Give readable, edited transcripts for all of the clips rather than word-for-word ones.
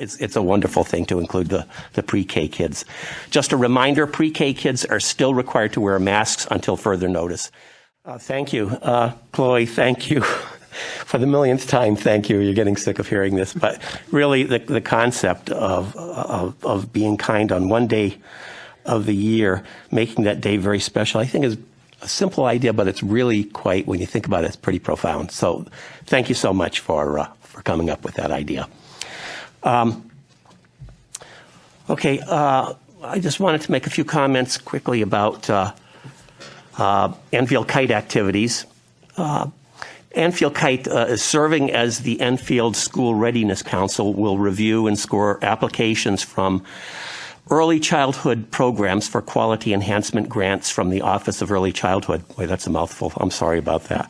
it's a wonderful thing to include the pre-K kids. Just a reminder, pre-K kids are still required to wear masks until further notice. Thank you. Chloe, thank you. For the millionth time, thank you. You're getting sick of hearing this. But really, the concept of being kind on one day of the year, making that day very special, I think is a simple idea, but it's really quite, when you think about it, it's pretty profound. So thank you so much for coming up with that idea. Okay, I just wanted to make a few comments quickly about Enfield Kite activities. Enfield Kite is serving as the Enfield School Readiness Council, will review and score applications from early childhood programs for quality enhancement grants from the Office of Early Childhood. Wait, that's a mouthful. I'm sorry about that.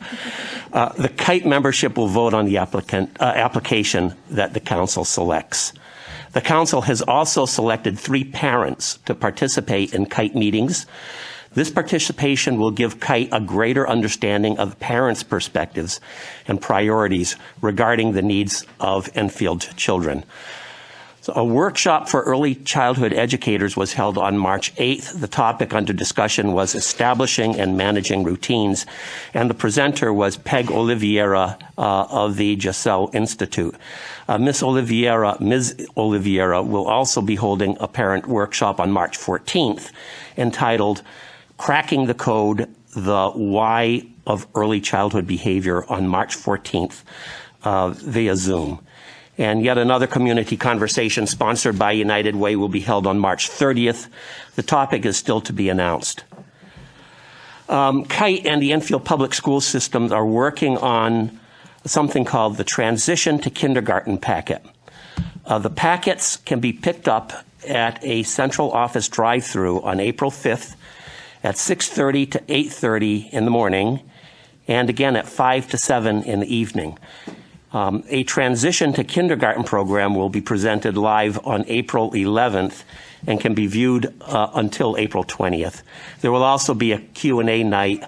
The Kite membership will vote on the application that the council selects. The council has also selected 3 parents to participate in Kite meetings. This participation will give Kite a greater understanding of parents' perspectives and priorities regarding the needs of Enfield children. So a workshop for early childhood educators was held on March 8th. The topic under discussion was establishing and managing routines, and the presenter was Peg Oliveira of the Giselle Institute. Ms. Oliveira will also be holding a parent workshop on March 14th entitled Cracking the Code, the Why of Early Childhood Behavior on March 14th via Zoom. And yet another community conversation sponsored by United Way will be held on March 30th. The topic is still to be announced. Kite and the Enfield Public School Systems are working on something called the Transition to Kindergarten packet. The packets can be picked up at a central office drive-through on April 5th at 6:30 to 8:30 in the morning, and again at 5 to 7 in the evening. A Transition to Kindergarten program will be presented live on April 11th and can be viewed until April 20th. There will also be a Q&A night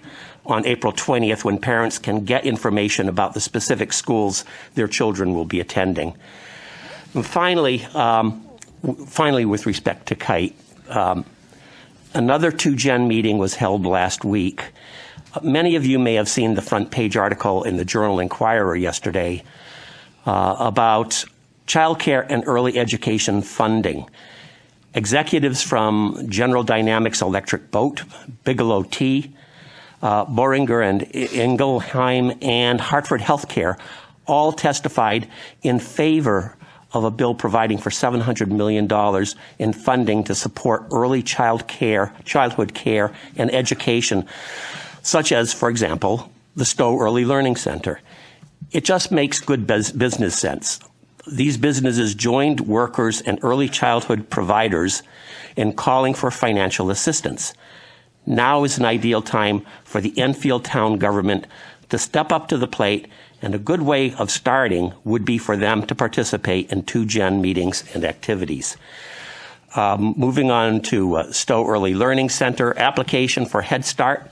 on April 20th when parents can get information about the specific schools their children will be attending. And finally, with respect to Kite, another 2Gen meeting was held last week. Many of you may have seen the front page article in the Journal Inquirer yesterday about childcare and early education funding. Executives from General Dynamics Electric Boat, Bigelow Tea, Boehringer and Ingelheim, and Hartford Healthcare all testified in favor of a bill providing for $700 million in funding to support early childhood care and education, such as, for example, the Stowe Early Learning Center. It just makes good business sense. These businesses joined workers and early childhood providers in calling for financial assistance. Now is an ideal time for the Enfield town government to step up to the plate, and a good way of starting would be for them to participate in 2Gen meetings and activities. Moving on to Stowe Early Learning Center, application for Head Start,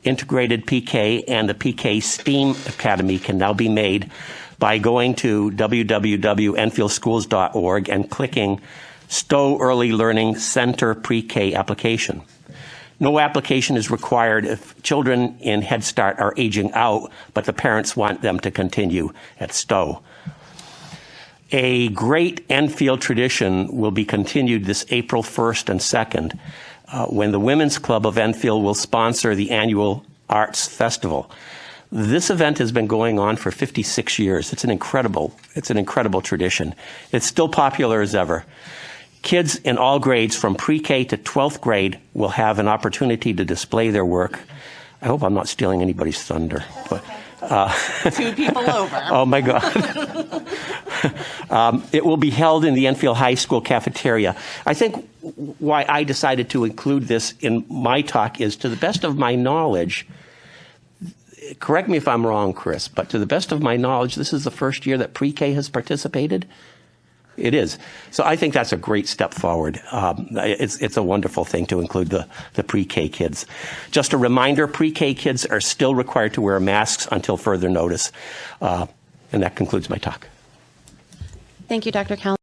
Integrated PK, and the PK STEAM Academy can now be made by going to www.enfieldschools.org and clicking Stowe Early Learning Center Pre-K application. No application is required if children in Head Start are aging out, but the parents want them to continue at Stowe. A great Enfield tradition will be continued this April 1st and 2nd when the Women's Club of Enfield will sponsor the annual Arts Festival. This event has been going on for 56 years. It's an incredible tradition. It's still popular as ever. Kids in all grades from pre-K to 12th grade will have an opportunity to display their work. I hope I'm not stealing anybody's thunder. But, 2 people over. Oh, my God. It will be held in the Enfield High School cafeteria. I think why I decided to include this in my talk is, to the best of my knowledge, correct me if I'm wrong, Chris, but to the best of my knowledge, this is the first year that pre-K has participated. It is. So I think that's a great step forward. It's a wonderful thing to include the pre-K kids. Just a reminder, pre-K kids are still required to wear masks until further notice. And that concludes my talk. Thank you, Dr. Calnen.